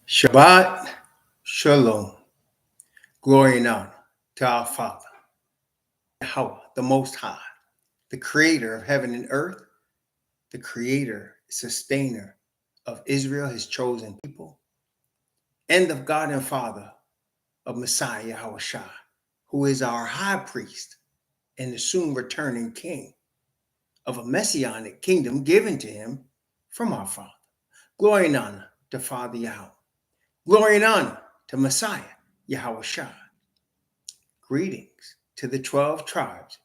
Shabbat Shalom. Glory and honor to our Father, Yahweh, the Most High, the Creator of heaven and earth, the Creator, Sustainer of Israel, His chosen people, and of God and Father of Messiah Yahweh Shai, who is our High Priest and the soon returning King of a Messianic kingdom given to Him from our Father. Glory and honor to Father Yahweh. Glory and honor to Messiah Yahweh Shai. Greetings to the 12 tribes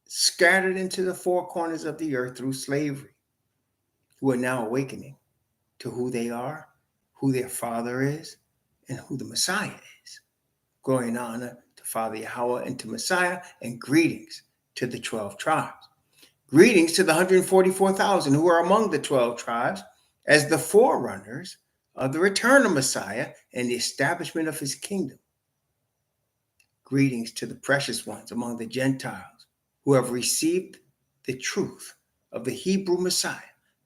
scattered into the four corners of the earth through slavery, who are now awakening to who they are, who their Father is, and who the Messiah is. Glory and honor to Father Yahweh and to Messiah, and greetings to the 12 tribes. Greetings to the 144,000 who are among the 12 tribes as the forerunners of the return of Messiah and the establishment of his kingdom. Greetings to the precious ones among the Gentiles who have received the truth of the Hebrew Messiah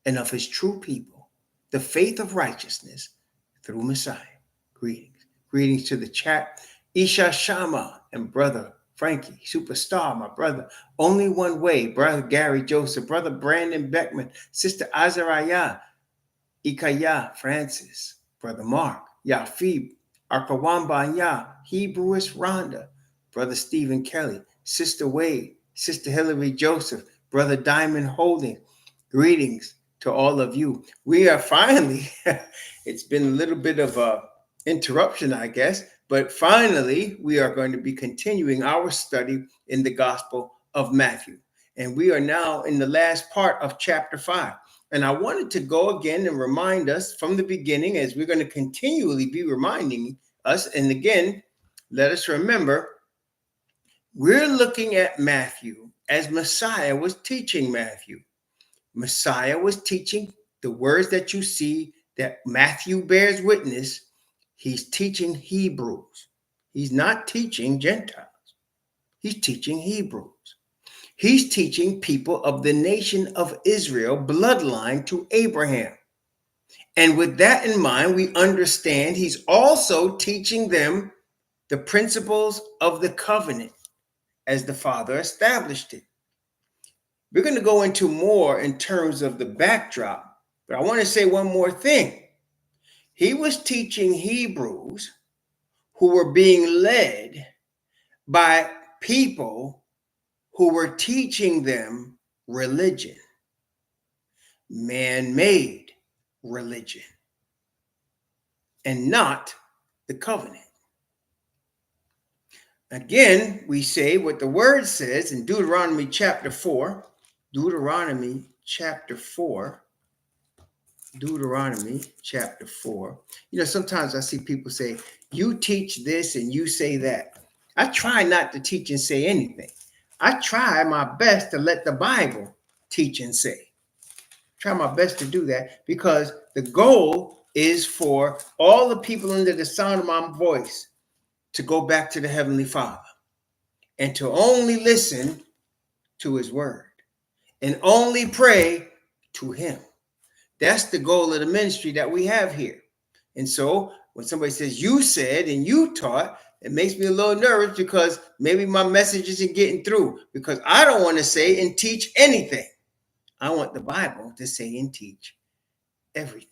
and of his true people, the faith of righteousness through Messiah. Greetings. Greetings to the chat, Isha Shama and brother Frankie, Superstar, my brother, Only One Way, brother Gary Joseph, brother Brandon Beckman, sister Azariah, Ikaya Francis, brother Mark, Yafib, Arkawamba Anya, Hebrewish Rhonda, brother Stephen Kelly, sister Wade, sister Hillary Joseph, brother Diamond Holding. Greetings to all of you. We are finally, it's been a little bit of a interruption, I guess, but finally we are going to be continuing our study in the Gospel of Matthew. And we are now in the last part of chapter 5. And I wanted to go again and remind us from the beginning, as we're going to continually be reminding us. And again, let us remember, we're looking at Matthew as Messiah was teaching Matthew. Messiah was teaching the words that you see that Matthew bears witness. He's teaching Hebrews. He's not teaching Gentiles. He's teaching Hebrews. He's teaching people of the nation of Israel, bloodline to Abraham. And with that in mind, we understand he's also teaching them the principles of the covenant as the Father established it. We're going to go into more in terms of the backdrop, but I want to say one more thing. He was teaching Hebrews who were being led by people who were teaching them religion, man-made religion, and not the covenant. Again, we say what the word says in Deuteronomy chapter 4. Deuteronomy chapter 4. Sometimes I see people say, you teach this and you say that. I try not to teach and say anything. I try my best to let the Bible teach and say. Try my best to do that because the goal is for all the people under the sound of my voice to go back to the Heavenly Father and to only listen to his word and only pray to him. That's the goal of the ministry that we have here. And so when somebody says you said and you taught, it makes me a little nervous because maybe my message isn't getting through because I don't want to say and teach anything. I want the Bible to say and teach everything.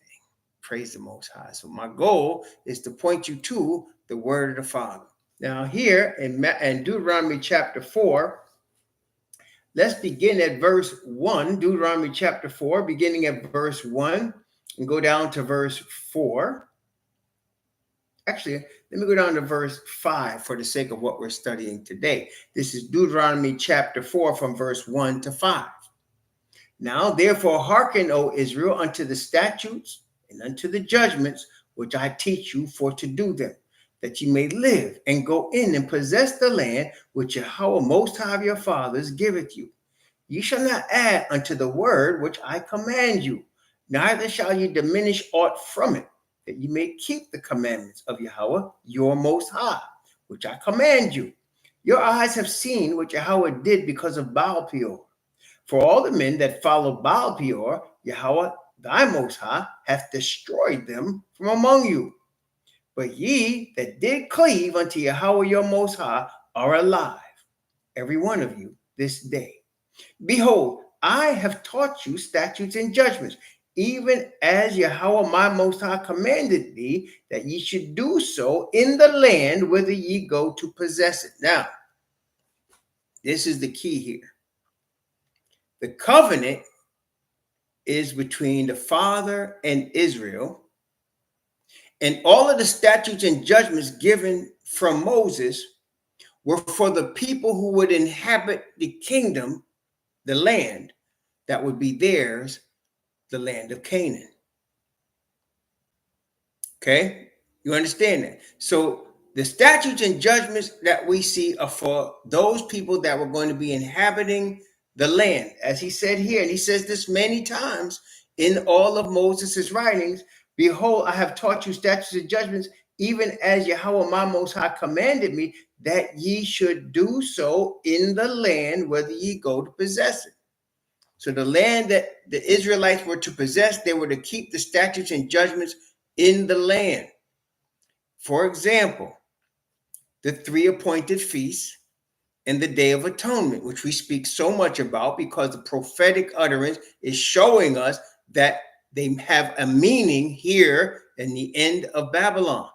Praise the Most High. So my goal is to point you to the word of the Father. Now here in Deuteronomy chapter 4, let's begin at verse 1. Deuteronomy chapter 4, beginning at verse 1 and go down to verse 4. Actually, let me go down to verse 5 for the sake of what we're studying today. This is Deuteronomy chapter 4 from verse 1 to 5. Now, therefore, hearken, O Israel, unto the statutes and unto the judgments which I teach you for to do them, that ye may live and go in and possess the land which Yahweh Most High of your fathers giveth you. Ye shall not add unto the word which I command you, neither shall ye diminish aught from it, that ye may keep the commandments of Yahweh your Most High, which I command you. Your eyes have seen what Yahweh did because of Baal Peor. For all the men that follow Baal Peor, Yahweh thy Most High hath destroyed them from among you. but ye that did cleave unto Yahweh your Most High are alive, every one of you, this day. Behold, I have taught you statutes and judgments, even as Yahweh my Most High commanded thee, that ye should do so in the land whither ye go to possess it. Now, this is the key here. The covenant is between the Father and Israel, and all of the statutes and judgments given from Moses were for the people who would inhabit the kingdom, the land that would be theirs, the land of Canaan. Okay, you understand that? So the statutes and judgments that we see are for those people that were going to be inhabiting the land, as he said here, and he says this many times in all of Moses' writings. Behold, I have taught you statutes and judgments, even as Yahweh my Most High commanded me, that ye should do so in the land whether ye go to possess it. So the land that the Israelites were to possess, they were to keep the statutes and judgments in the land. For example, the 3 appointed feasts and the Day of Atonement, which we speak so much about because the prophetic utterance is showing us that they have a meaning here in the end of Babylon.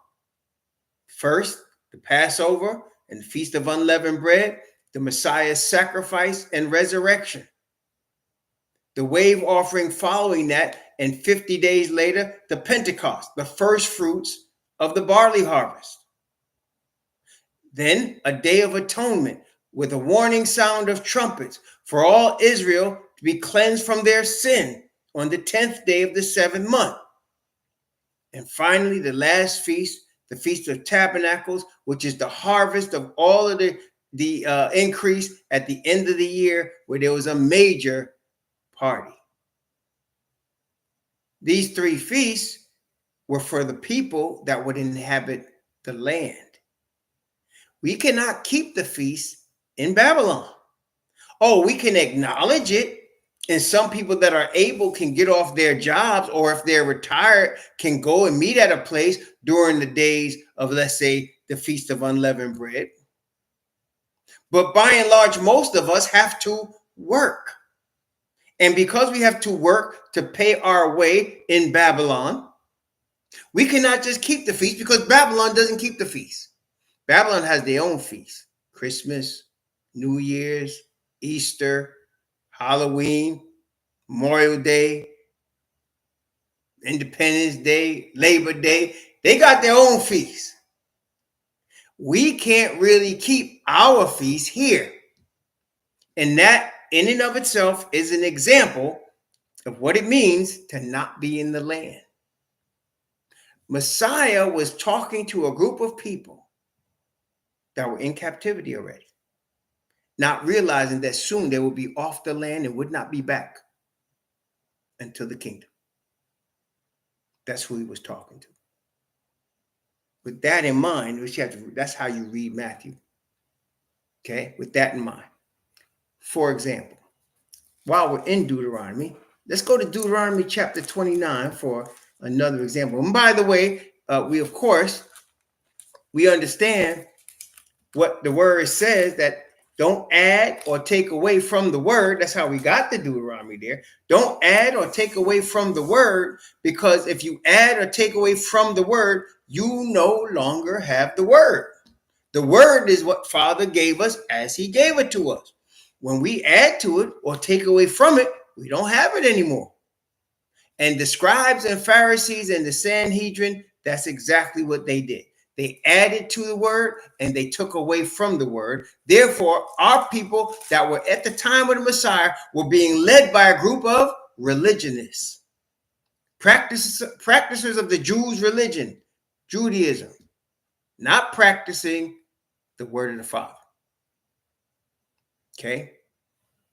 First, the Passover and the Feast of Unleavened Bread, the Messiah's sacrifice and resurrection. The wave offering following that, and 50 days later, the Pentecost, the first fruits of the barley harvest. Then a Day of Atonement with a warning sound of trumpets for all Israel to be cleansed from their sin on the 10th day of the 7th month. And finally, the last feast, the Feast of Tabernacles, which is the harvest of all of the increase at the end of the year, where there was a major party. These 3 feasts were for the people that would inhabit the land. We cannot keep the feast in Babylon. Oh, we can acknowledge it, and some people that are able can get off their jobs, or if they're retired, can go and meet at a place during the days of, let's say, the Feast of Unleavened Bread. But by and large, most of us have to work. And because we have to work to pay our way in Babylon, we cannot just keep the feast, because Babylon doesn't keep the feast. Babylon has their own feast: Christmas, New Year's, Easter, Halloween, Memorial Day, Independence Day, Labor Day. They got their own feast. We can't really keep our feast here. And that in and of itself is an example of what it means to not be in the land. Messiah was talking to a group of people that were in captivity already, not realizing that soon they would be off the land and would not be back until the kingdom. That's who he was talking to. With that in mind, that's how you read Matthew. Okay, with that in mind. For example, while we're in Deuteronomy, let's go to Deuteronomy chapter 29 for another example. And by the way, we understand what the word says, that don't add or take away from the word. That's how we got the Deuteronomy there. Don't add or take away from the word, because if you add or take away from the word, you no longer have the word. The word is what Father gave us as he gave it to us. When we add to it or take away from it, we don't have it anymore. And the scribes and Pharisees and the Sanhedrin, that's exactly what they did. They added to the word and they took away from the word. Therefore, our people that were at the time of the Messiah were being led by a group of religionists, practitioners of the Jews' religion, Judaism, not practicing the word of the Father. Okay?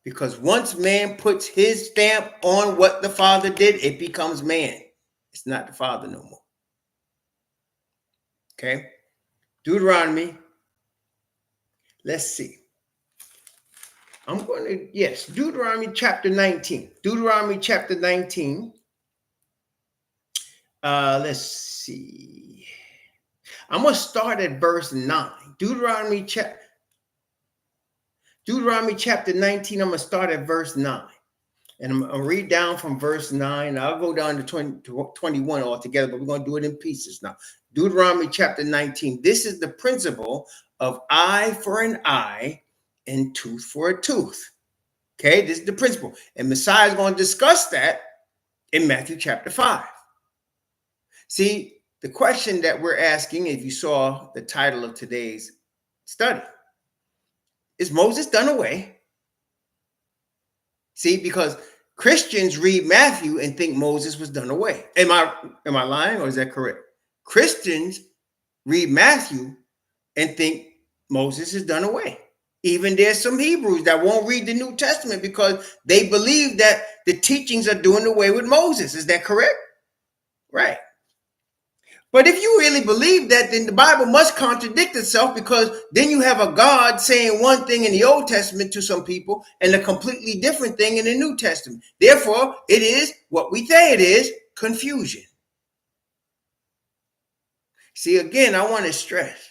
Because once man puts his stamp on what the Father did, it becomes man. It's not the Father no more. Okay? Deuteronomy. Let's see. Deuteronomy chapter 19. Deuteronomy chapter 19. Let's see. I'm going to start at verse 9. Deuteronomy chapter 19, I'm going to start at verse 9. And I'm going to read down from verse 9. I'll go down to 21 altogether, but we're going to do it in pieces now. Deuteronomy chapter 19. This is the principle of eye for an eye and tooth for a tooth. Okay, this is the principle. And Messiah is going to discuss that in Matthew chapter 5. See, the question that we're asking, if you saw the title of today's study, is Moses done away? See, because Christians read Matthew and think Moses was done away. Am I lying, or is that correct? Christians read Matthew and think Moses is done away. Even there's some Hebrews that won't read the New Testament because they believe that the teachings are doing away with Moses. Is that correct? Right. But if you really believe that, then the Bible must contradict itself, because then you have a God saying one thing in the Old Testament to some people and a completely different thing in the New Testament. Therefore, it is what we say it is, confusion. See, again, I want to stress,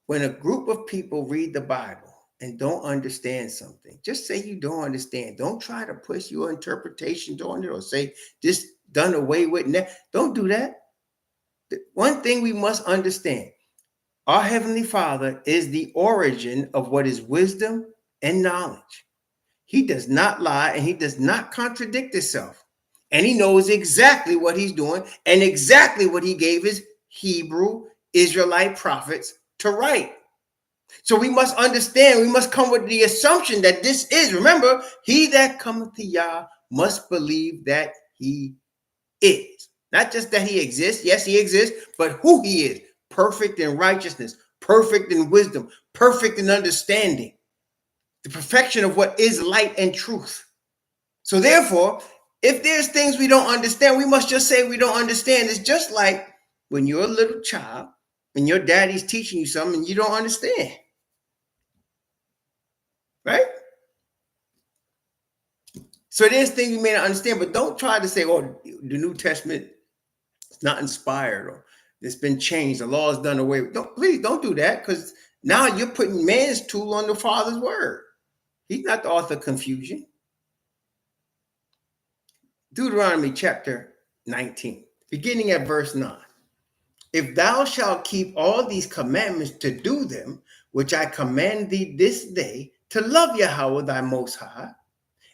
when a group of people read the Bible and don't understand something, just say you don't understand. Don't try to push your interpretation on it or say this done away with. Don't do that. One thing we must understand, our Heavenly Father is the origin of what is wisdom and knowledge. He does not lie and he does not contradict himself. And he knows exactly what he's doing and exactly what he gave his Hebrew Israelite prophets to write. So we must understand, we must come with the assumption that this is, remember, he that cometh to Yah must believe that he is. Not just that he exists. Yes, he exists, but who he is. Perfect in righteousness, perfect in wisdom, perfect in understanding. The perfection of what is light and truth. So therefore, if there's things we don't understand, we must just say we don't understand. It's just like when you're a little child and your daddy's teaching you something and you don't understand. Right? So there's things you may not understand, but don't try to say, oh, the New Testament is not inspired or it's been changed. The law is done away with. Please don't do that, because now you're putting man's tool on the Father's word. He's not the author of confusion. Deuteronomy chapter 19, beginning at verse 9. If thou shalt keep all these commandments to do them, which I command thee this day, to love Yahweh thy most high,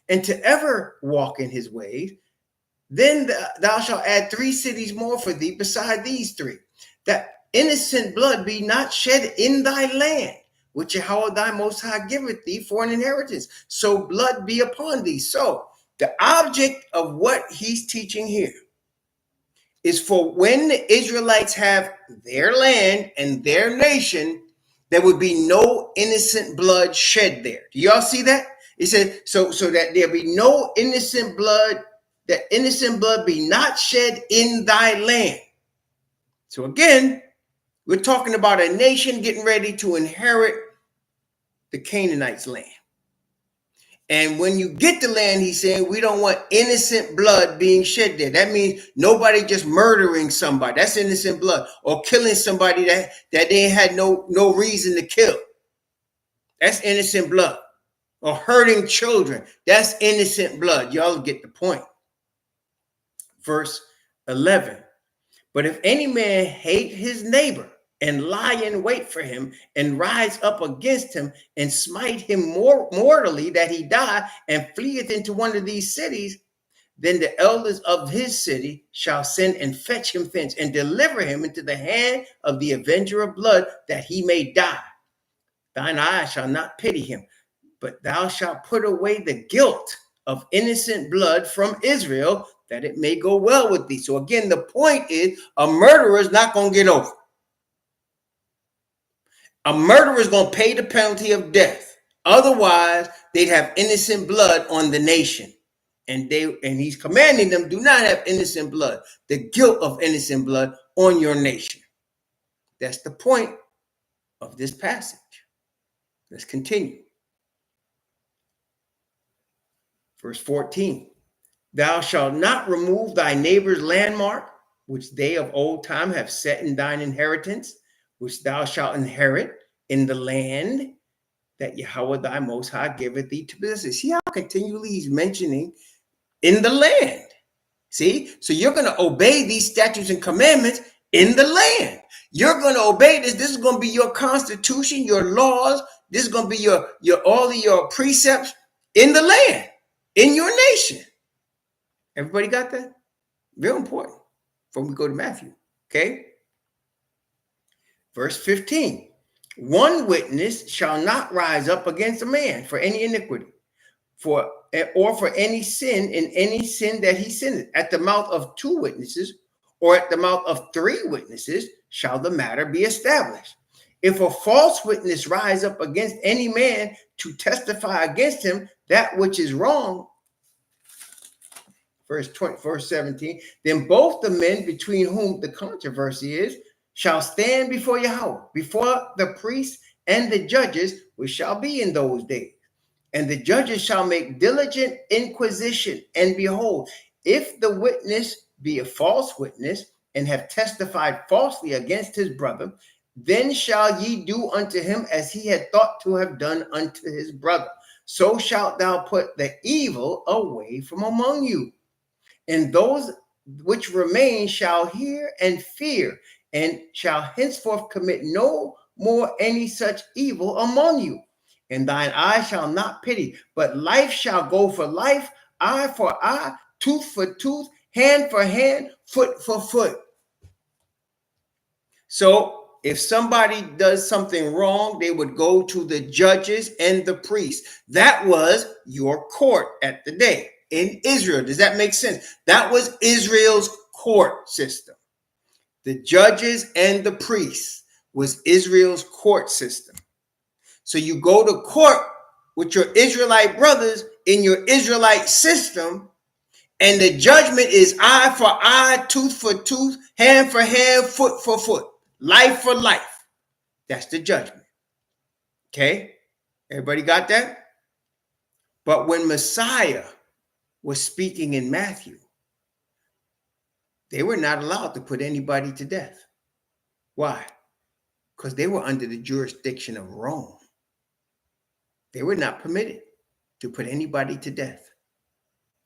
and to ever walk in his ways, then thou shalt add 3 cities more for thee beside these 3, that innocent blood be not shed in thy land, which Yahweh thy most high giveth thee for an inheritance. So blood be upon thee. So the object of what he's teaching here is for when the Israelites have their land and their nation, there would be no innocent blood shed there. Do y'all see that? It said, so that there be no innocent blood, that innocent blood be not shed in thy land. So again, we're talking about a nation getting ready to inherit the Canaanites' land. And when you get the land, he's saying, we don't want innocent blood being shed there. That means nobody just murdering somebody. That's innocent blood. Or killing somebody that they had no reason to kill. That's innocent blood. Or hurting children. That's innocent blood. Y'all get the point. Verse 11. But if any man hate his neighbor and lie in wait for him and rise up against him and smite him mortally that he die and fleeth into one of these cities, then the elders of his city shall send and fetch him thence and deliver him into the hand of the avenger of blood, that he may die. Thine eye shall not pity him, but thou shalt put away the guilt of innocent blood from Israel, that it may go well with thee. So again, the point is, a murderer is not going to get over. A murderer is going to pay the penalty of death. Otherwise, they'd have innocent blood on the nation. And he's commanding them, do not have innocent blood, the guilt of innocent blood on your nation. That's the point of this passage. Let's continue. Verse 14. Thou shalt not remove thy neighbor's landmark, which they of old time have set in thine inheritance, which thou shalt inherit in the land that Yahweh thy Most High giveth thee to possess. See how continually he's mentioning in the land. See? So you're going to obey these statutes and commandments in the land. You're going to obey this. This is going to be your constitution, your laws. This is going to be your all of your precepts in the land, in your nation. Everybody got that? Real important before we go to Matthew. Okay? Verse 15. One witness shall not rise up against a man for any iniquity, or for any sin in any sin that he sinneth. At the mouth of two witnesses, or at the mouth of three witnesses, shall the matter be established. If a false witness rise up against any man to testify against him that which is wrong, verse 17, then both the men between whom the controversy is shall stand before Yahweh, before the priests and the judges, which shall be in those days. And the judges shall make diligent inquisition. And behold, if the witness be a false witness and have testified falsely against his brother, then shall ye do unto him as he had thought to have done unto his brother. So shalt thou put the evil away from among you. And those which remain shall hear and fear, and shall henceforth commit no more any such evil among you. And thine eye shall not pity, but life shall go for life, eye for eye, tooth for tooth, hand for hand, foot for foot. So if somebody does something wrong, they would go to the judges and the priests. That was your court at the day in Israel. Does that make sense? That was Israel's court system. The judges and the priests was Israel's court system. So you go to court with your Israelite brothers in your Israelite system, and the judgment is eye for eye, tooth for tooth, hand for hand, foot for foot, life for life. That's the judgment. Okay? Everybody got that? But when Messiah was speaking in Matthew, they were not allowed to put anybody to death. Why? Because they were under the jurisdiction of Rome. They were not permitted to put anybody to death.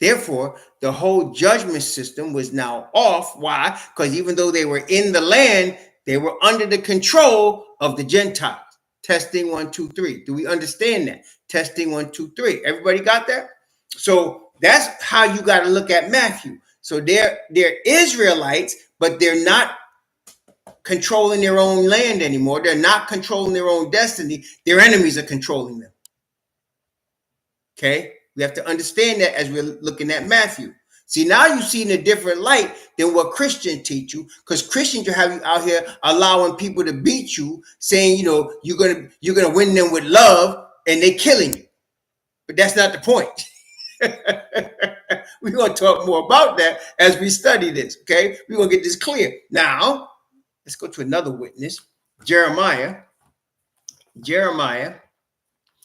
Therefore, the whole judgment system was now off. Why? Because even though they were in the land, they were under the control of the Gentiles. Testing 1, 2, 3. Do we understand that? Testing 1, 2, 3. Everybody got that? So that's how you got to look at Matthew. So they're Israelites, but they're not controlling their own land anymore. They're not controlling their own destiny. Their enemies are controlling them. Okay? We have to understand that as we're looking at Matthew. See, now you see in a different light than what Christians teach you, because Christians will have you out here allowing people to beat you, saying, you're gonna win them with love, and they're killing you. But that's not the point. We're going to talk more about that as we study this, okay? We're going to get this clear. Now, let's go to another witness, Jeremiah.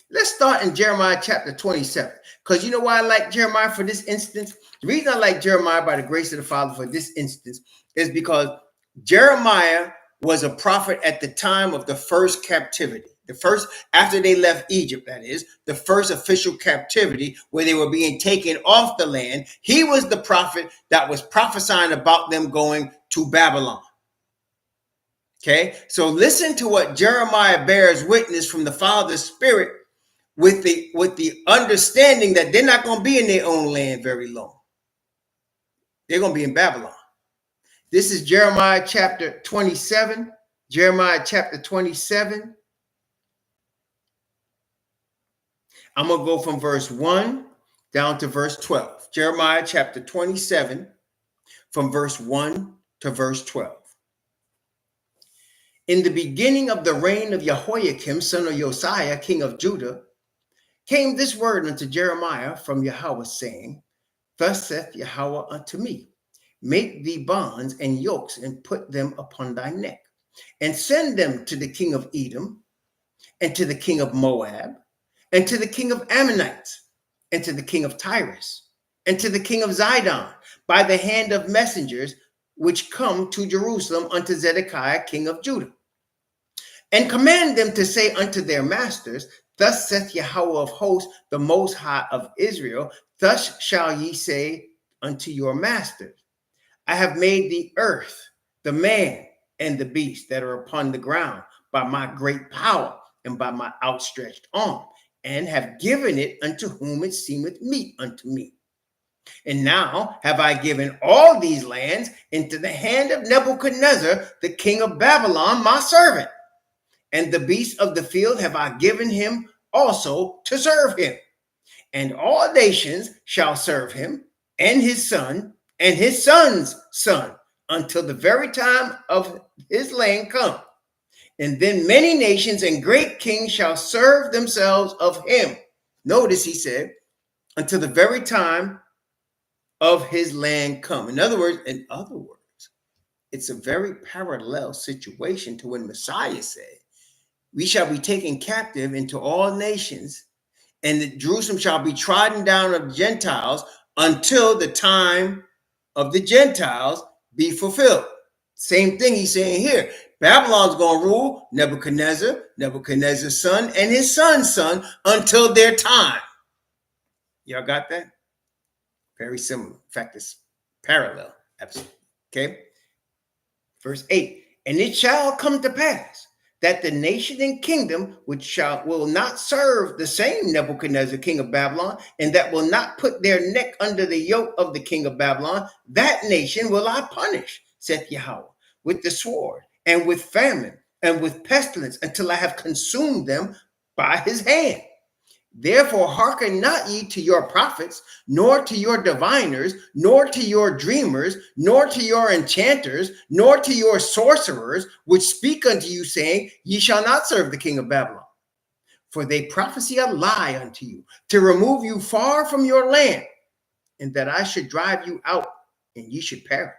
Let's start in Jeremiah chapter 27, because you know why I like Jeremiah for this instance? The reason I like Jeremiah by the grace of the Father for this instance is because Jeremiah was a prophet at the time of the first captivity. The first, after they left Egypt, that is, the first official captivity where they were being taken off the land. He was the prophet that was prophesying about them going to Babylon. Okay, so listen to what Jeremiah bears witness from the Father's Spirit with the understanding that they're not going to be in their own land very long. They're going to be in Babylon. This is Jeremiah chapter 27. Jeremiah chapter 27. I'm going to go from verse 1 down to verse 12. Jeremiah chapter 27, from verse 1 to verse 12. In the beginning of the reign of Jehoiakim, son of Josiah, king of Judah, came this word unto Jeremiah from Yahweh, saying, Thus saith Yahweh unto me, Make thee bonds and yokes, and put them upon thy neck, and send them to the king of Edom, and to the king of Moab, and to the king of Ammonites, and to the king of Tyrus, and to the king of Zidon, by the hand of messengers, which come to Jerusalem unto Zedekiah king of Judah, and command them to say unto their masters, Thus saith Yahweh of hosts, the Most High of Israel, Thus shall ye say unto your masters, I have made the earth, the man, and the beast that are upon the ground by my great power and by my outstretched arm, and have given it unto whom it seemeth meet unto me. And now have I given all these lands into the hand of Nebuchadnezzar, the king of Babylon, my servant. And the beasts of the field have I given him also to serve him. And all nations shall serve him, and his son, and his son's son, until the very time of his land come. And then many nations and great kings shall serve themselves of him. Notice he said, until the very time of his land come. In other words, it's a very parallel situation to when Messiah said, we shall be taken captive into all nations, and Jerusalem shall be trodden down of Gentiles until the time of the Gentiles be fulfilled. Same thing he's saying here. Babylon's going to rule Nebuchadnezzar's son, and his son's son until their time. Y'all got that? Very similar. In fact, it's parallel. Absolutely. Okay. Verse 8. And it shall come to pass that the nation and kingdom which will not serve the same Nebuchadnezzar, king of Babylon, and that will not put their neck under the yoke of the king of Babylon, that nation will I punish, saith Yahweh, with the sword, and with famine, and with pestilence, until I have consumed them by his hand. Therefore, hearken not ye to your prophets, nor to your diviners, nor to your dreamers, nor to your enchanters, nor to your sorcerers, which speak unto you, saying, Ye shall not serve the king of Babylon. For they prophesy a lie unto you, to remove you far from your land, and that I should drive you out, and ye should perish.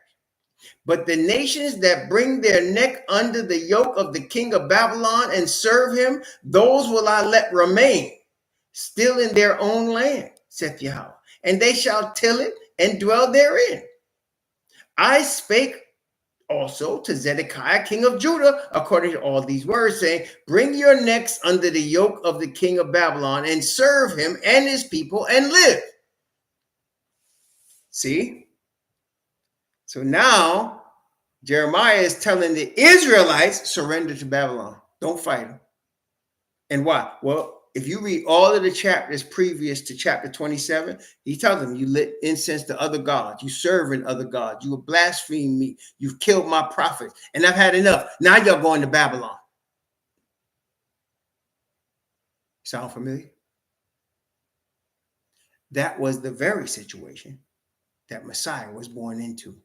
But the nations that bring their neck under the yoke of the king of Babylon and serve him, those will I let remain still in their own land, saith Yahweh, and they shall till it and dwell therein. I spake also to Zedekiah, king of Judah, according to all these words, saying, Bring your necks under the yoke of the king of Babylon, and serve him and his people, and live. See? So now, Jeremiah is telling the Israelites, surrender to Babylon. Don't fight them. And why? Well, if you read all of the chapters previous to chapter 27, he tells them, you lit incense to other gods, you serving other gods, you blaspheme me, you've killed my prophets, and I've had enough. Now you're going to Babylon. Sound familiar? That was the very situation that Messiah was born into.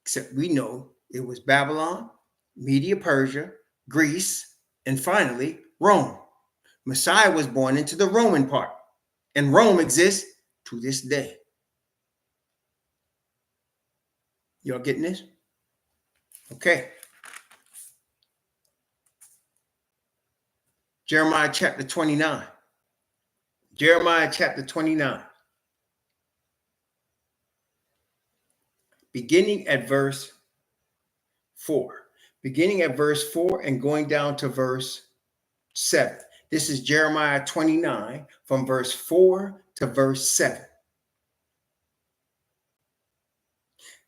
Except we know it was Babylon, Media Persia, Greece, and finally Rome. Messiah was born into the Roman part, and Rome exists to this day. Y'all getting this? Okay. Jeremiah chapter 29. Jeremiah chapter 29. Beginning at verse 4. Beginning at verse 4 and going down to verse 7. This is Jeremiah 29 from verse 4 to verse 7.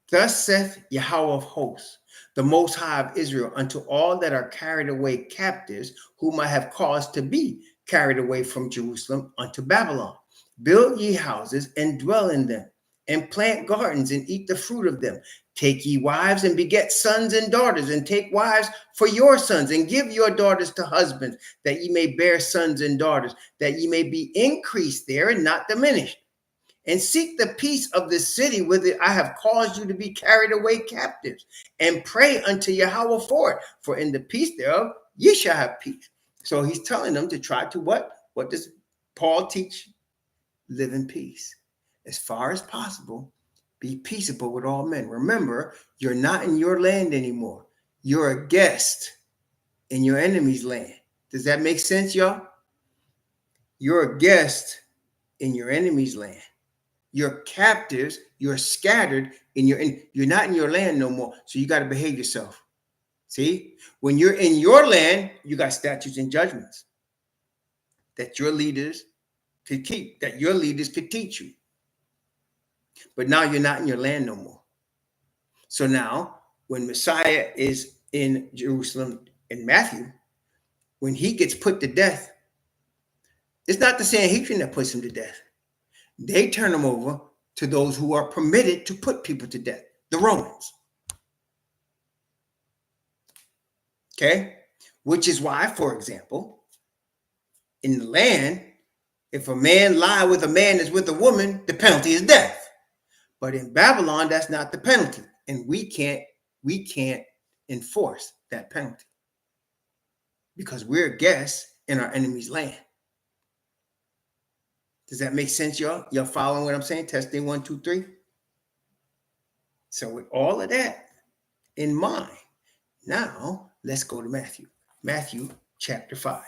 Thus saith Yahweh of hosts, the Most High of Israel, unto all that are carried away captives, whom I have caused to be carried away from Jerusalem unto Babylon. Build ye houses and dwell in them, and plant gardens and eat the fruit of them. Take ye wives and beget sons and daughters, and take wives for your sons, and give your daughters to husbands, that ye may bear sons and daughters, that ye may be increased there and not diminished. And seek the peace of the city whither I have caused you to be carried away captives, and pray unto Yahweh for it. For in the peace thereof ye shall have peace. So he's telling them to try to what? What does Paul teach? Live in peace. As far as possible, be peaceable with all men. Remember, you're not in your land anymore. You're a guest in your enemy's land. Does that make sense, y'all? You're a guest in your enemy's land. You're captives. You're scattered, and you're not in your land no more. So you got to behave yourself. See, when you're in your land, you got statutes and judgments that your leaders could keep, that your leaders could teach you. But now you're not in your land no more. So now, when Messiah is in Jerusalem in Matthew, when he gets put to death, it's not the Sanhedrin that puts him to death. They turn him over to those who are permitted to put people to death, the Romans. Okay? Which is why, for example, in the land, if a man lie with a man that's with a woman, the penalty is death. But in Babylon, that's not the penalty. And we can't enforce that penalty because we're guests in our enemy's land. Does that make sense, y'all? Y'all following what I'm saying? Testing 1, 2, 3. So with all of that in mind, now let's go to Matthew. Matthew chapter 5.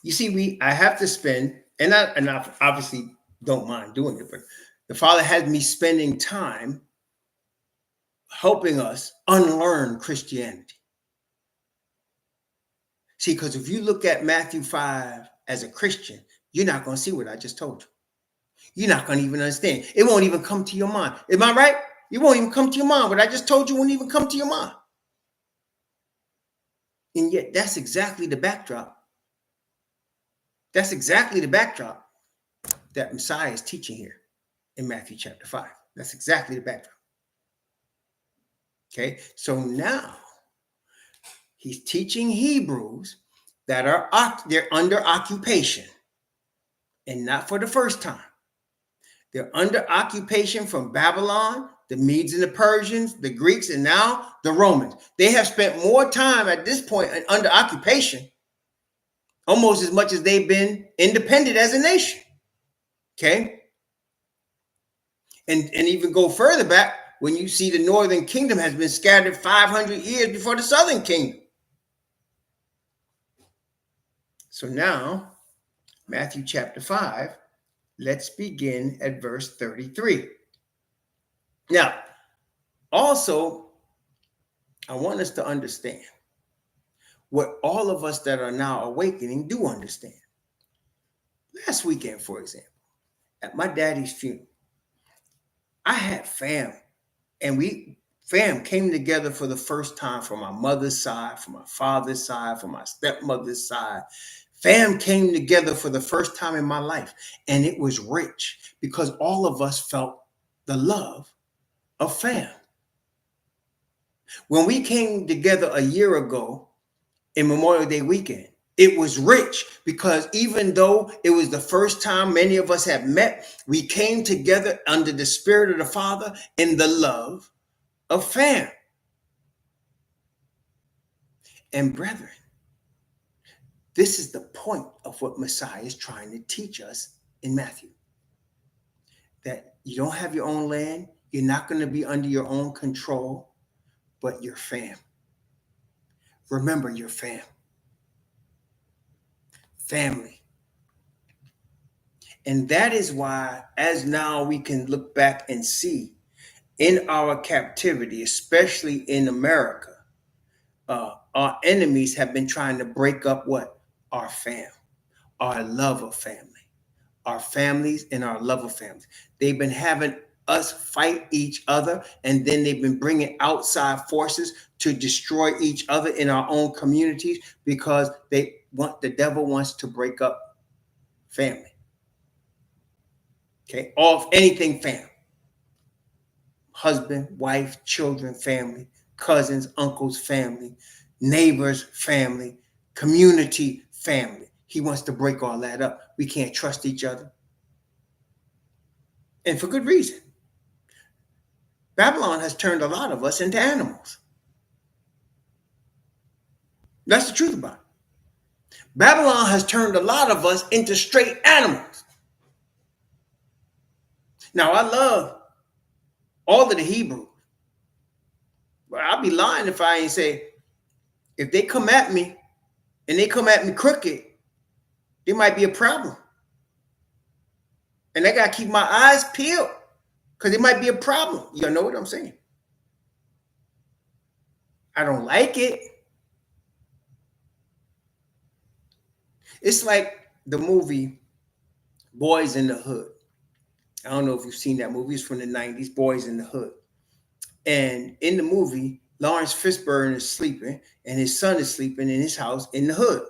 You see, I have to spend, and I obviously don't mind doing it, but the Father has me spending time helping us unlearn Christianity. See, because if you look at Matthew 5 as a Christian, you're not going to see what I just told you. You're not going to even understand. It won't even come to your mind. Am I right? It won't even come to your mind. What I just told you won't even come to your mind. And yet, that's exactly the backdrop. That's exactly the backdrop that Messiah is teaching here in Matthew chapter 5. That's exactly the backdrop. Okay, so now he's teaching Hebrews that they're under occupation, and not for the first time. They're under occupation from Babylon, the Medes and the Persians, the Greeks, and now the Romans. They have spent more time at this point under occupation, almost as much as they've been independent as a nation. Okay? And even go further back when you see the northern kingdom has been scattered 500 years before the southern kingdom. So now, Matthew chapter 5, let's begin at verse 33. Now, also, I want us to understand what all of us that are now awakening do understand. Last weekend, for example, at my daddy's funeral, I had fam, and fam came together for the first time from my mother's side, from my father's side, from my stepmother's side. Fam came together for the first time in my life, and it was rich because all of us felt the love of fam. When we came together a year ago in Memorial Day weekend, it was rich because even though it was the first time many of us have met, we came together under the Spirit of the Father in the love of fam. And brethren, this is the point of what Messiah is trying to teach us in Matthew. That you don't have your own land, you're not going to be under your own control, but your fam. Remember your fam. Family. And that is why, as now we can look back and see in our captivity, especially in America, our enemies have been trying to break up what? Our fam, our love of family, our families and our love of families. They've been having us fight each other, and then they've been bringing outside forces to destroy each other in our own communities because the devil wants to break up family. Okay, all anything family. Husband, wife, children, family, cousins, uncles, family, neighbors, family, community, family. He wants to break all that up. We can't trust each other. And for good reason. Babylon has turned a lot of us into animals. That's the truth about it. Babylon has turned a lot of us into straight animals. Now, I love all of the Hebrews. But I'd be lying if I ain't say, if they come at me and they come at me crooked, there might be a problem. And I got to keep my eyes peeled because it might be a problem. You know what I'm saying? I don't like it. It's like the movie Boys in the Hood. I don't know if you've seen that movie. It's from the 90s, Boys in the Hood. And in the movie, Lawrence Fishburne is sleeping and his son is sleeping in his house in the hood.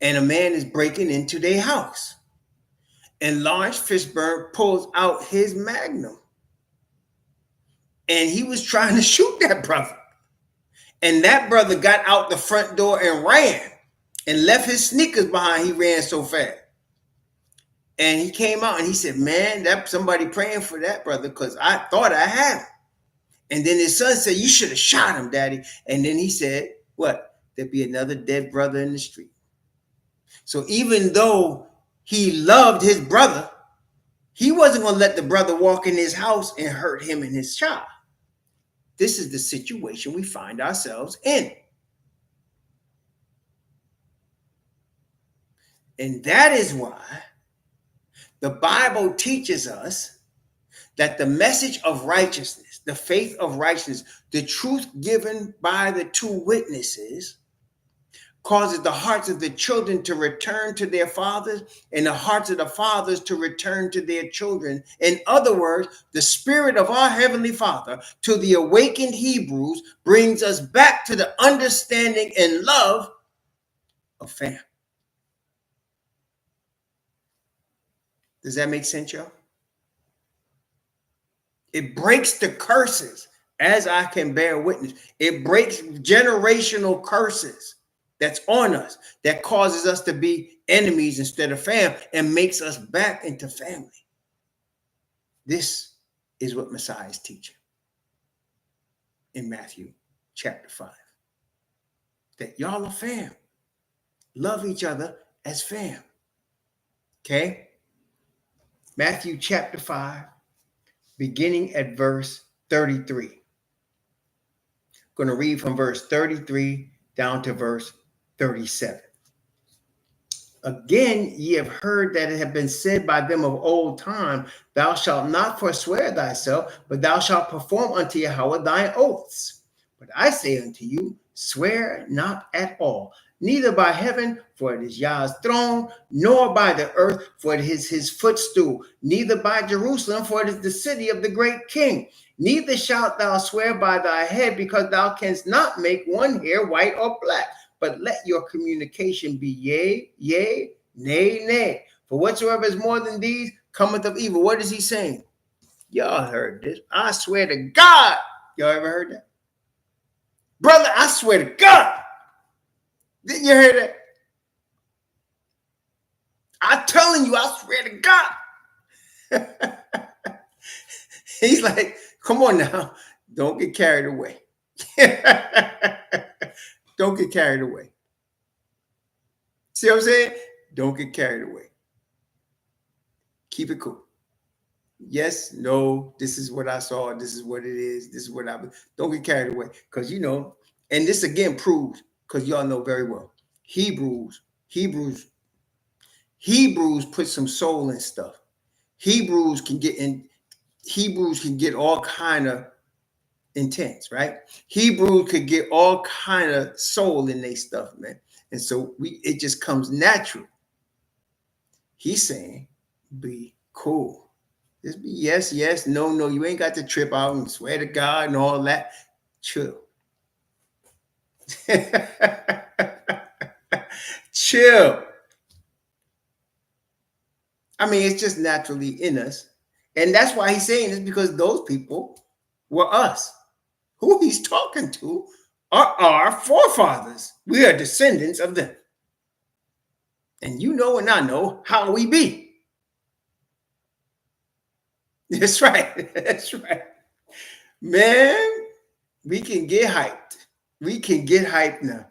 And a man is breaking into their house. And Lawrence Fishburne pulls out his Magnum. And he was trying to shoot that brother. And that brother got out the front door and ran and left his sneakers behind. He ran so fast. And he came out and he said, man, that's somebody praying for that brother because I thought I had him. And then his son said, you should have shot him, Daddy. And then he said, what? There'd be another dead brother in the street. So even though he loved his brother, he wasn't going to let the brother walk in his house and hurt him and his child. This is the situation we find ourselves in. And that is why the Bible teaches us that the message of righteousness, the faith of righteousness, the truth given by the two witnesses causes the hearts of the children to return to their fathers and the hearts of the fathers to return to their children. In other words, the spirit of our Heavenly Father to the awakened Hebrews brings us back to the understanding and love of family. Does that make sense, y'all? It breaks the curses, as I can bear witness. It breaks generational curses that's on us, that causes us to be enemies instead of fam, and makes us back into family. This is what Messiah is teaching in Matthew chapter 5. That y'all are fam. Love each other as fam. Okay? Matthew chapter 5, beginning at verse 33. I'm going to read from verse 33 down to verse 37. Again, ye have heard that it have been said by them of old time, thou shalt not forswear thyself, but thou shalt perform unto Yahweh thine oaths. But I say unto you, swear not at all, neither by heaven, for it is Yah's throne, nor by the earth, for it is his footstool, neither by Jerusalem, for it is the city of the great king. Neither shalt thou swear by thy head, because thou canst not make one hair white or black. But let your communication be yea, yea, nay, nay. For whatsoever is more than these cometh of evil. What is he saying? Y'all heard this. I swear to God. Y'all ever heard that? Brother, I swear to God. Didn't you hear that? I'm telling you, I swear to God. He's like, come on now. Don't get carried away. Don't get carried away. See what I'm saying? Don't get carried away. Keep it cool. Yes, no, this is what I saw. This is what it is. This is what I... Don't get carried away. Because, you know, and this again proves, because y'all know very well, Hebrews put some soul in stuff. Hebrews can get all kind of intense, right? Hebrews could get all kind of soul in their stuff, man. And so it just comes natural. He's saying, be cool. Just be yes, yes, no, no. You ain't got to trip out and swear to God and all that. Chill. Chill. I mean, it's just naturally in us. And that's why he's saying this, because those people were us. Who he's talking to are our forefathers. We are descendants of them. And you know and I know how we be. That's right. That's right. Man, we can get hyped. We can get hyped now.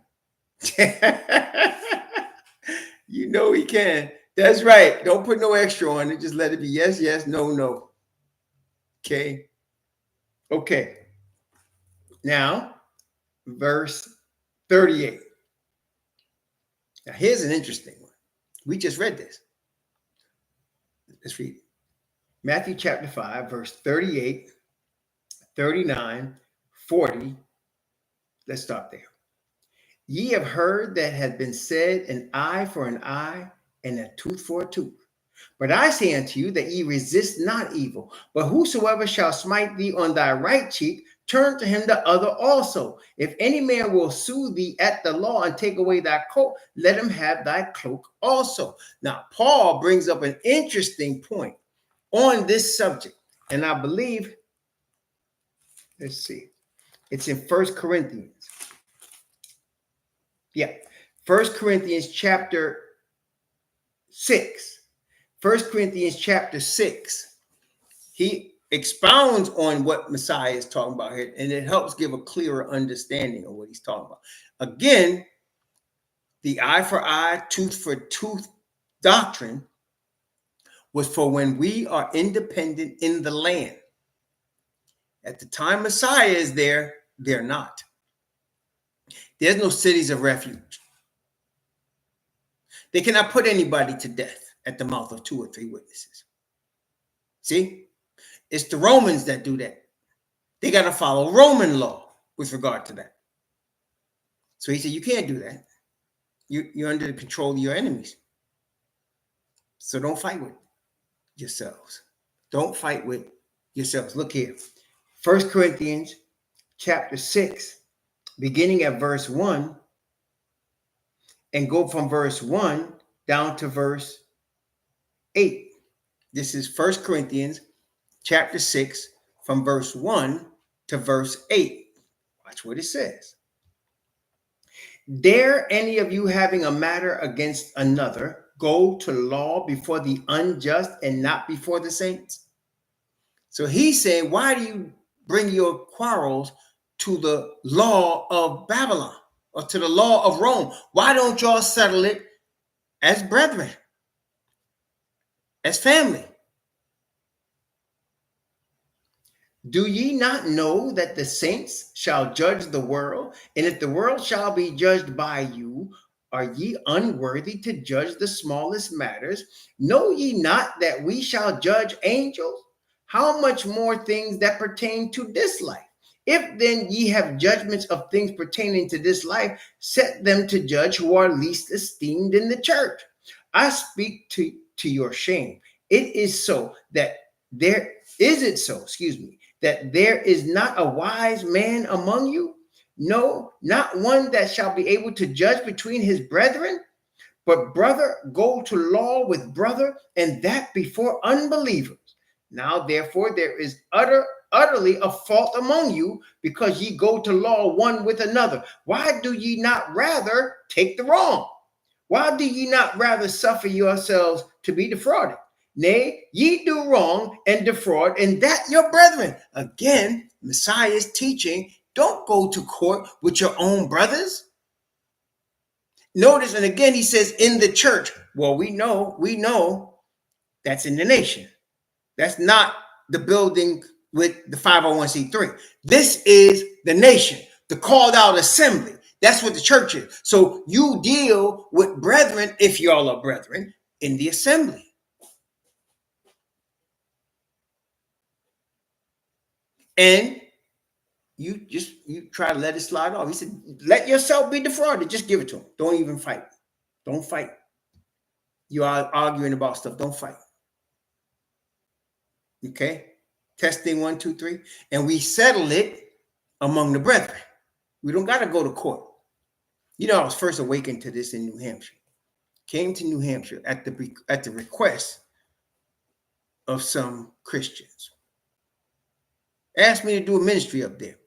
You know we can. That's right. Don't put no extra on it. Just let it be yes, yes, no, no. Okay. Okay. Now, verse 38. Now, here's an interesting one. We just read this. Let's read it. Matthew chapter 5, verse 38, 39, 40. Let's stop there. Ye have heard that had been said, an eye for an eye, and a tooth for a tooth. But I say unto you that ye resist not evil, but whosoever shall smite thee on thy right cheek, turn to him the other also. If any man will sue thee at the law and take away thy coat, let him have thy cloak also. Now, Paul brings up an interesting point on this subject, and I believe, let's see, it's in 1 Corinthians. Yeah, 1 Corinthians chapter 6. 1 Corinthians chapter 6. He expounds on what Messiah is talking about here, and it helps give a clearer understanding of what he's talking about. Again, the eye for eye, tooth for tooth doctrine was for when we are independent in the land. At the time Messiah is there, they're not. There's no cities of refuge. They cannot put anybody to death at the mouth of 2 or 3 witnesses. See? It's the Romans that do that. They got to follow Roman law with regard to that. So he said, you can't do that. You're under the control of your enemies. So don't fight with yourselves. Don't fight with yourselves. Look here. 1 Corinthians chapter 6, beginning at verse 1, and go from verse 1 down to verse 8. This is 1 Corinthians chapter 6, from verse 1 to verse 8. Watch what it says. Dare any of you, having a matter against another, go to law before the unjust and not before the saints? So he's saying, why do you bring your quarrels to the law of Babylon or to the law of Rome? Why don't y'all settle it as brethren, as family? Do ye not know that the saints shall judge the world? And if the world shall be judged by you, are ye unworthy to judge the smallest matters? Know ye not that we shall judge angels? How much more things that pertain to this life? If then ye have judgments of things pertaining to this life, set them to judge who are least esteemed in the church. I speak to your shame. It is so that there that there is not a wise man among you? No, not one that shall be able to judge between his brethren. But brother, go to law with brother, and that before unbelievers. Now, therefore, there is utterly a fault among you, because ye go to law one with another. Why do ye not rather take the wrong? Why do ye not rather suffer yourselves to be defrauded? Nay, ye do wrong and defraud, and that your brethren. Again, Messiah is teaching, don't go to court with your own brothers. Notice, and again, he says in the church. Well, we know that's in the nation. That's not the building with the 501c3. This is the nation, the called out assembly. That's what the church is. So you deal with brethren, if y'all are brethren, in the assembly. And you try to let it slide off. He said, let yourself be defrauded. Just give it to him. Don't even fight. Don't fight. You are arguing about stuff. Don't fight. Okay? Testing 1, 2, 3. And we settle it among the brethren. We don't got to go to court. You know, I was first awakened to this in New Hampshire. Came to New Hampshire at the request of some Christians. Asked me to do a ministry up there.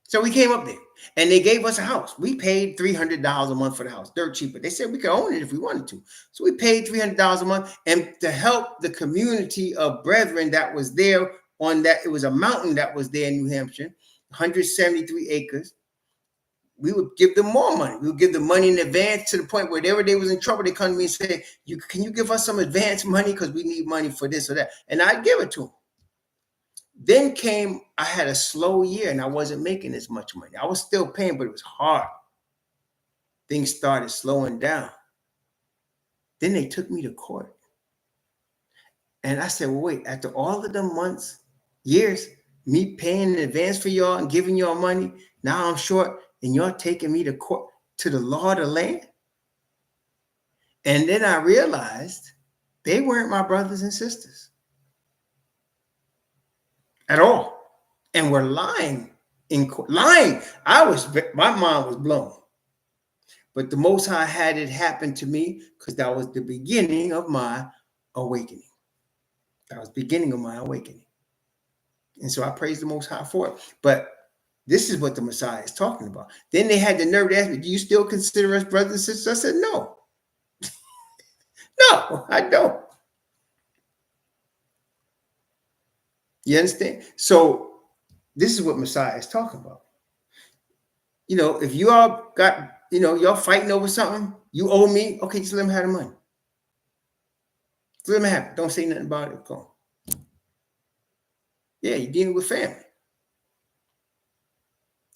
So we came up there, and they gave us a house. We paid $300 a month for the house, dirt cheaper. They said we could own it if we wanted to. So we paid $300 a month, and to help the community of brethren that was there on that, it was a mountain that was there in New Hampshire, 173 acres. We would give them more money. We would give them money in advance, to the point where whenever they was in trouble, they come to me and say, can you give us some advance money? Because we need money for this or that. And I'd give it to them. Then I had a slow year, and I wasn't making as much money. I was still paying, but it was hard. Things started slowing down. Then they took me to court. And I said, well, wait, after all of them months, years, me paying in advance for y'all and giving y'all money, now I'm short, and y'all taking me to court, to the law of the land? And then I realized they weren't my brothers and sisters at all, and were lying in court. Lying. My mind was blown. But the Most High had it happen to me because that was the beginning of my awakening. That was the beginning of my awakening. And so I praise the Most High for it. But this is what the Messiah is talking about. Then they had the nerve to ask me, do you still consider us brothers and sisters? I said, no. No, I don't. You understand? So this is what Messiah is talking about. You know, if you all got, you know, y'all fighting over something, you owe me, okay, just let me have the money. Just let me have it. Don't say nothing about it. Go on. Yeah, you're dealing with family.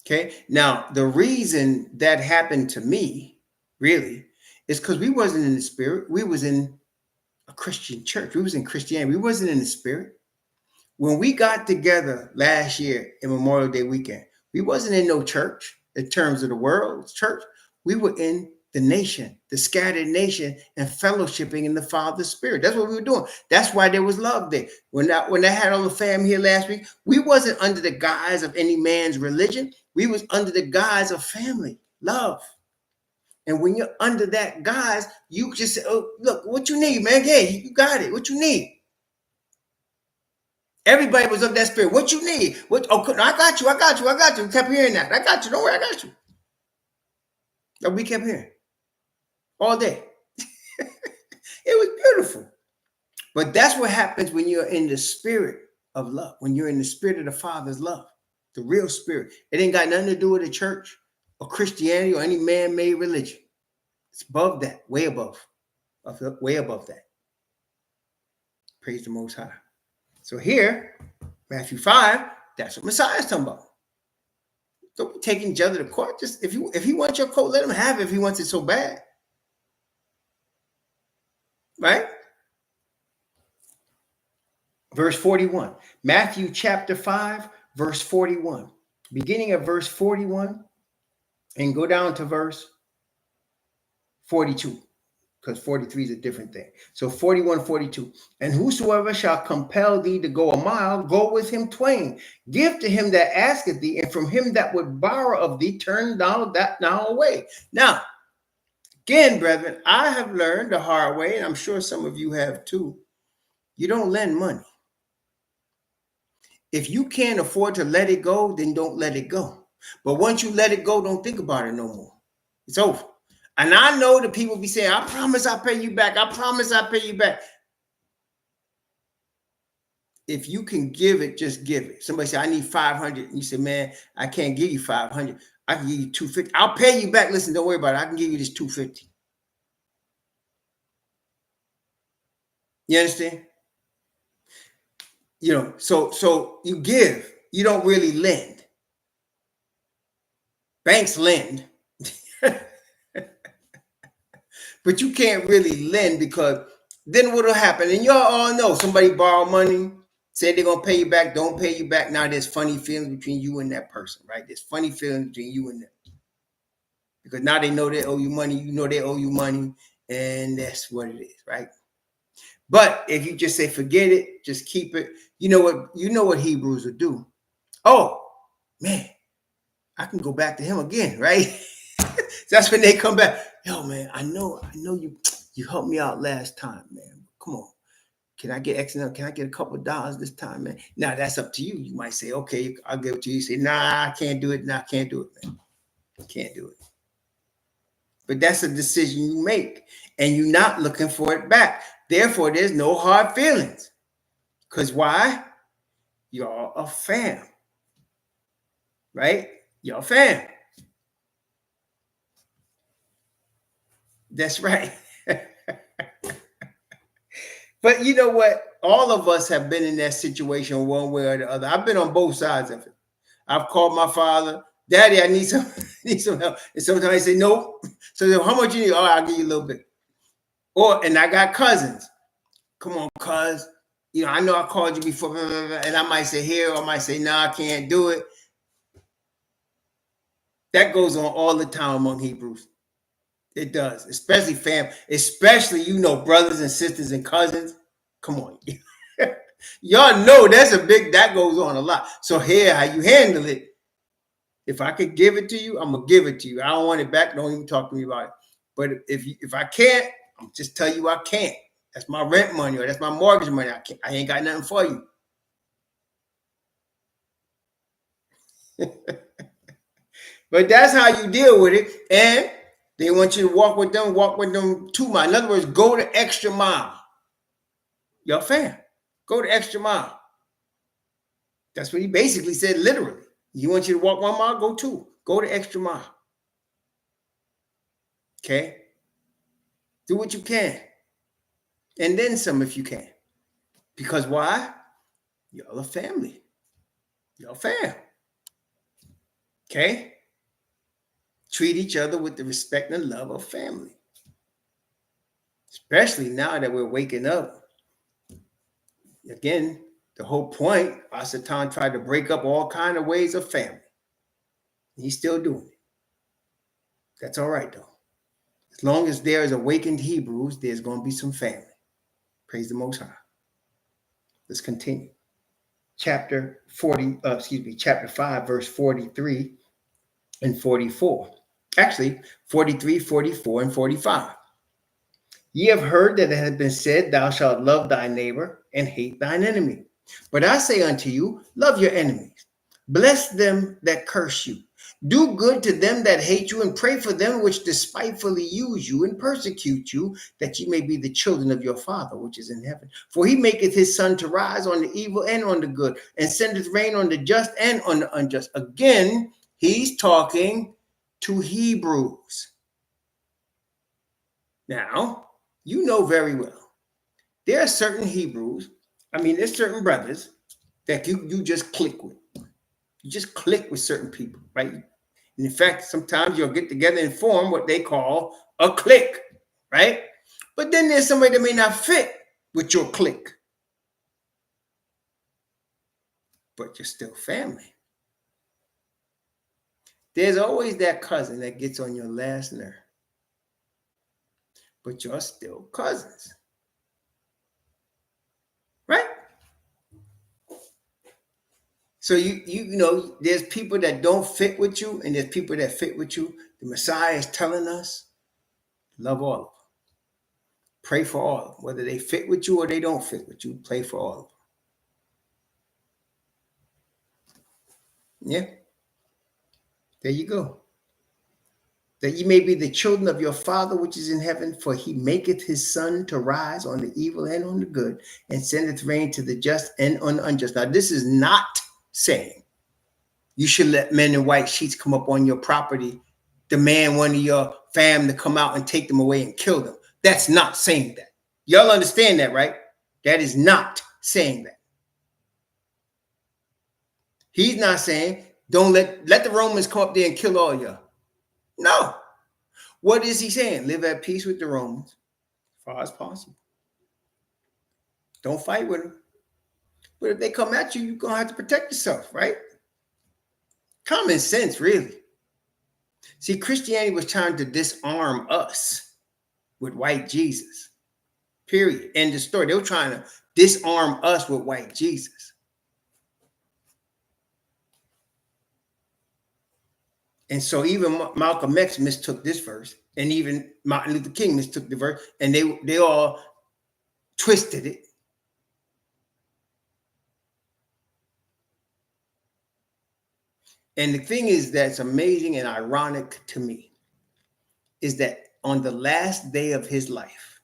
Okay. Now, the reason that happened to me, really, is because we wasn't in the spirit. We was in a Christian church. We was in Christianity. We wasn't in the spirit. When we got together last year in Memorial Day weekend, we wasn't in no church in terms of the world's church. We were in the nation, the scattered nation, and fellowshipping in the Father's Spirit. That's what we were doing. That's why there was love there. When I had all the fam here last week, we wasn't under the guise of any man's religion. We was under the guise of family, love. And when you're under that guise, you just say, oh, look, what you need, man? Yeah, you got it. What you need? Everybody was of that spirit. What you need? What? Oh, I got you. I got you. I got you. We kept hearing that. I got you. Don't worry. I got you. And we kept hearing all day. It was beautiful. But that's what happens when you're in the spirit of love, when you're in the spirit of the Father's love, the real spirit. It ain't got nothing to do with the church or Christianity or any man-made religion. It's above that, way above that. Praise the Most High. So here, Matthew 5, that's what Messiah is talking about. Don't be taking each other to court. Just if he wants your coat, let him have it if he wants it so bad. Right? Verse 41. Matthew chapter 5, verse 41. Beginning of verse 41 and go down to verse 42. Because 43 is a different thing. So 41, 42. And whosoever shall compel thee to go a mile, go with him twain. Give to him that asketh thee, and from him that would borrow of thee, turn thou that now away. Now, again, brethren, I have learned the hard way, and I'm sure some of you have too. You don't lend money. If you can't afford to let it go, then don't let it go. But once you let it go, don't think about it no more. It's over. And I know that people be saying, I promise I'll pay you back. I promise I'll pay you back. If you can give it, just give it. Somebody say, I need 500. And you say, man, I can't give you 500. I can give you 250. I'll pay you back. Listen, don't worry about it. I can give you this 250. You understand? You know, so you give. You don't really lend. Banks lend. But you can't really lend, because then what'll happen? And y'all all know somebody borrow money, say they're gonna pay you back, don't pay you back. Now there's funny feelings between you and that person, right? There's funny feelings between you and them. Because now they know they owe you money, you know they owe you money, and that's what it is, right? But if you just say forget it, just keep it, you know what Hebrews would do. Oh man, I can go back to him again, right? That's when they come back. Yo, man, I know you helped me out last time, man. Come on. Can I get X now? Can I get a couple of dollars this time, man? Now that's up to you. You might say, okay, I'll give it to you. You say, nah, I can't do it. Nah, I can't do it, man. Can't do it. But that's a decision you make, and you're not looking for it back. Therefore, there's no hard feelings. Because why? You're a fam. Right? You're a fam. That's right. But you know what? All of us have been in that situation one way or the other. I've been on both sides of it. I've called my father, Daddy, I need some help. And sometimes I say, no. So how much you need? Oh, I'll give you a little bit. And I got cousins. Come on, cuz. I know I called you before, blah, blah, blah, and I might say here, or I might say, no, I can't do it. That goes on all the time among Hebrews. It does, especially especially, brothers and sisters and cousins. Come on. Y'all know that goes on a lot. So here, how you handle it. If I could give it to you, I'm going to give it to you. I don't want it back. Don't even talk to me about it. But if I can't, I'm just tell you I can't. That's my rent money or that's my mortgage money. I ain't got nothing for you. But that's how you deal with it. And they want you to walk with them 2 miles. In other words, go the extra mile. Y'all fam, go the extra mile. That's what he basically said, literally. He wants you to walk 1 mile, go 2. Go the extra mile. Okay? Do what you can. And then some if you can. Because why? Y'all are family. Y'all fam. Okay? Treat each other with the respect and love of family. Especially now that we're waking up. Again, the whole point, Satan tried to break up all kinds of ways of family. He's still doing it. That's all right, though. As long as there is awakened Hebrews, there's going to be some family. Praise the Most High. Let's continue. Chapter 5, verse 43 and 44. Actually, 43, 44, and 45. Ye have heard that it hath been said, thou shalt love thy neighbor and hate thine enemy. But I say unto you, love your enemies. Bless them that curse you. Do good to them that hate you, and pray for them which despitefully use you and persecute you, that ye may be the children of your Father which is in heaven. For he maketh his sun to rise on the evil and on the good, and sendeth rain on the just and on the unjust. Again, he's talking to Hebrews. Now, you know very well, there are certain Hebrews, there's certain brothers that you just click with. You just click with certain people, right? And in fact, sometimes you'll get together and form what they call a clique, right? But then there's somebody that may not fit with your clique. But you're still family. There's always that cousin that gets on your last nerve. But you're still cousins. Right? So you know, there's people that don't fit with you, and there's people that fit with you. The Messiah is telling us, love all of them. Pray for all of them. Whether they fit with you or they don't fit with you, pray for all of them. Yeah. There you go. That ye may be the children of your Father which is in heaven, for he maketh his sun to rise on the evil and on the good, and sendeth rain to the just and on the unjust. Now, this is not saying you should let men in white sheets come up on your property, demand one of your fam to come out and take them away and kill them. That's not saying that. Y'all understand that, right? That is not saying that. He's not saying, don't let the Romans come up there and kill all y'all. No. What is he saying? Live at peace with the Romans as far as possible. Don't fight with them. But if they come at you, you're going to have to protect yourself, right? Common sense, really. See, Christianity was trying to disarm us with white Jesus. Period. End of story. They were trying to disarm us with white Jesus. And so even Malcolm X mistook this verse, and even Martin Luther King mistook the verse, and they all twisted it. And the thing is that's amazing and ironic to me is that on the last day of his life,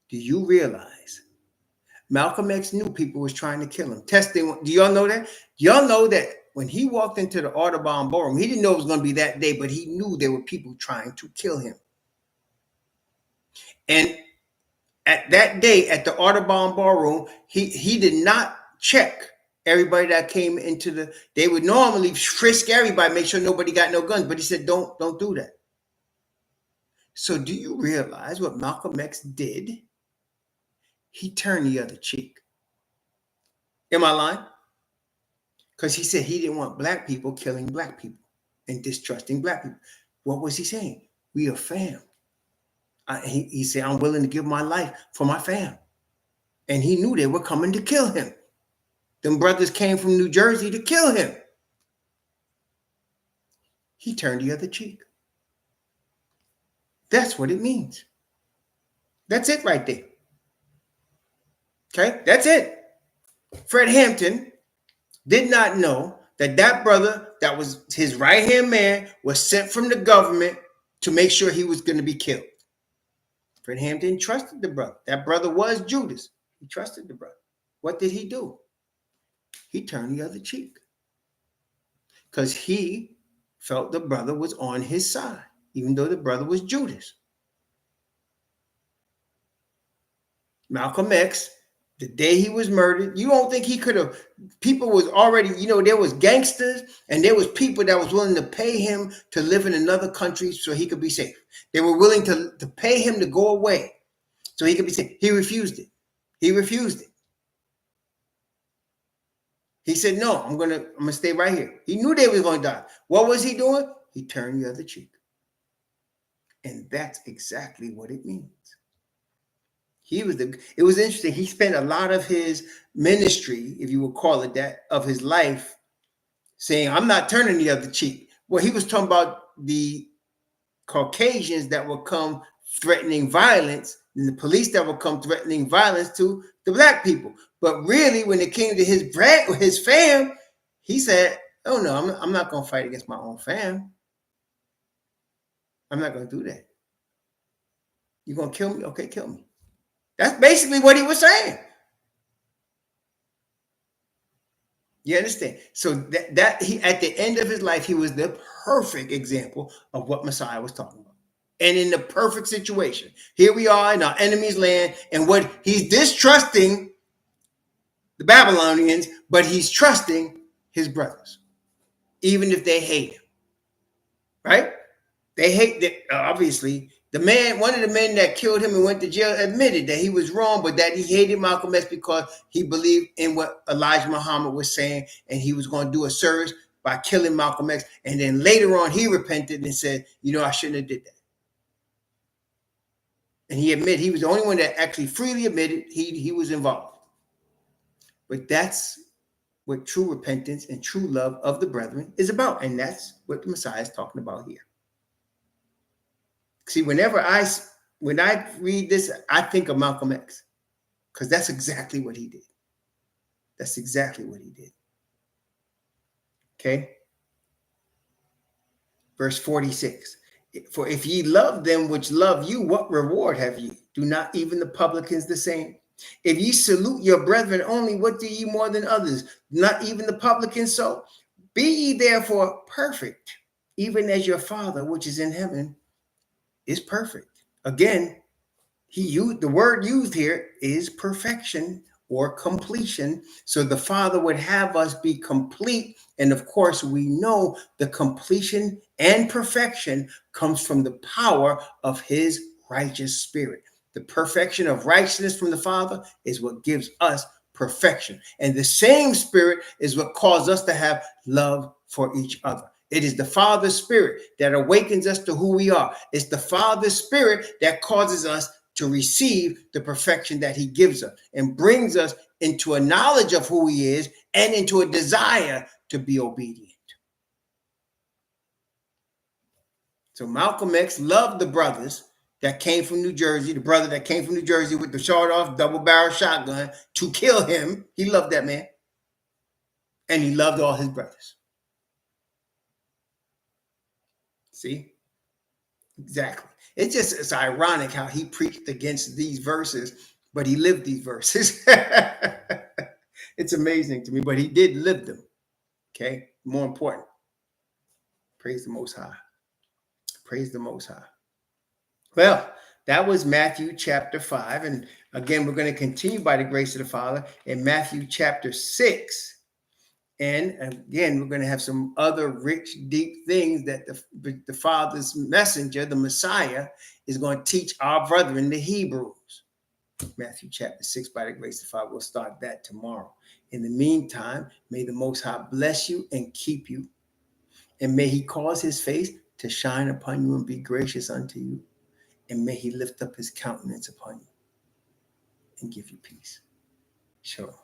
do you realize Malcolm X knew people was trying to kill him? Testing. Do y'all know that? Do y'all know that when he walked into the Audubon Ballroom, he didn't know it was going to be that day, but he knew there were people trying to kill him. And at that day at the Audubon Ballroom, he did not check everybody that came into they would normally frisk everybody, make sure nobody got no guns, but he said, don't do that. So do you realize what Malcolm X did? He turned the other cheek. Am I lying? Because he said he didn't want black people killing black people and distrusting black people. What was he saying? We are fam. He said, I'm willing to give my life for my fam. And he knew they were coming to kill him. Them brothers came from New Jersey to kill him. He turned the other cheek. That's what it means. That's it right there. Okay, that's it. Fred Hampton did not know that that brother that was his right-hand man was sent from the government to make sure he was going to be killed. Fred Hampton trusted the brother. That brother was Judas. He trusted the brother. What did he do? He turned the other cheek because he felt the brother was on his side, even though the brother was Judas. Malcolm X, the day he was murdered, you don't think he could have, people was already, there was gangsters and there was people that was willing to pay him to live in another country so he could be safe. They were willing to pay him to go away so he could be safe. He refused it. He refused it. He said, no, I'm gonna stay right here. He knew they were going to die. What was he doing? He turned the other cheek. And that's exactly what it means. It was interesting. He spent a lot of his ministry, if you would call it that, of his life saying, I'm not turning the other cheek. Well, he was talking about the Caucasians that would come threatening violence and the police that would come threatening violence to the black people. But really, when it came to his fam, he said, oh no, I'm not going to fight against my own fam. I'm not going to do that. You're going to kill me? Okay, kill me. That's basically what he was saying. You understand? So that he, at the end of his life, he was the perfect example of what Messiah was talking about. And in the perfect situation. Here we are in our enemy's land, and what he's distrusting the Babylonians, but he's trusting his brothers, even if they hate him. Right? They hate that, obviously. One of the men that killed him and went to jail admitted that he was wrong, but that he hated Malcolm X because he believed in what Elijah Muhammad was saying, and he was going to do a service by killing Malcolm X. And then later on, he repented and said, I shouldn't have did that. And he admitted, he was the only one that actually freely admitted he was involved. But that's what true repentance and true love of the brethren is about. And that's what the Messiah is talking about here. See, when I read this, I think of Malcolm X, because that's exactly what he did. That's exactly what he did. Okay. Verse 46. For if ye love them which love you, what reward have ye? Do not even the publicans the same? If ye salute your brethren only, what do ye more than others? Not even the publicans so? Be ye therefore perfect, even as your Father which is in heaven is perfect. Again, the word used here is perfection or completion. So the Father would have us be complete. And of course, we know the completion and perfection comes from the power of his righteous spirit. The perfection of righteousness from the Father is what gives us perfection. And the same spirit is what caused us to have love for each other. It is the Father's spirit that awakens us to who we are. It's the Father's spirit that causes us to receive the perfection that he gives us and brings us into a knowledge of who he is and into a desire to be obedient. So Malcolm X loved the brothers that came from New Jersey, the brother that came from New Jersey with the sawed-off double-barrel shotgun to kill him. He loved that man. And he loved all his brothers. See? Exactly. It's ironic how he preached against these verses, but he lived these verses. It's amazing to me, but he did live them. Okay? More important. Praise the Most High. Praise the Most High. Well, that was Matthew chapter 5. And again, we're going to continue by the grace of the Father in Matthew chapter 6. And again, we're going to have some other rich, deep things that the Father's messenger, the Messiah, is going to teach our brethren, the Hebrews. Matthew chapter 6, by the grace of God, we'll start that tomorrow. In the meantime, may the Most High bless you and keep you. And may he cause his face to shine upon you and be gracious unto you. And may he lift up his countenance upon you and give you peace. Sure.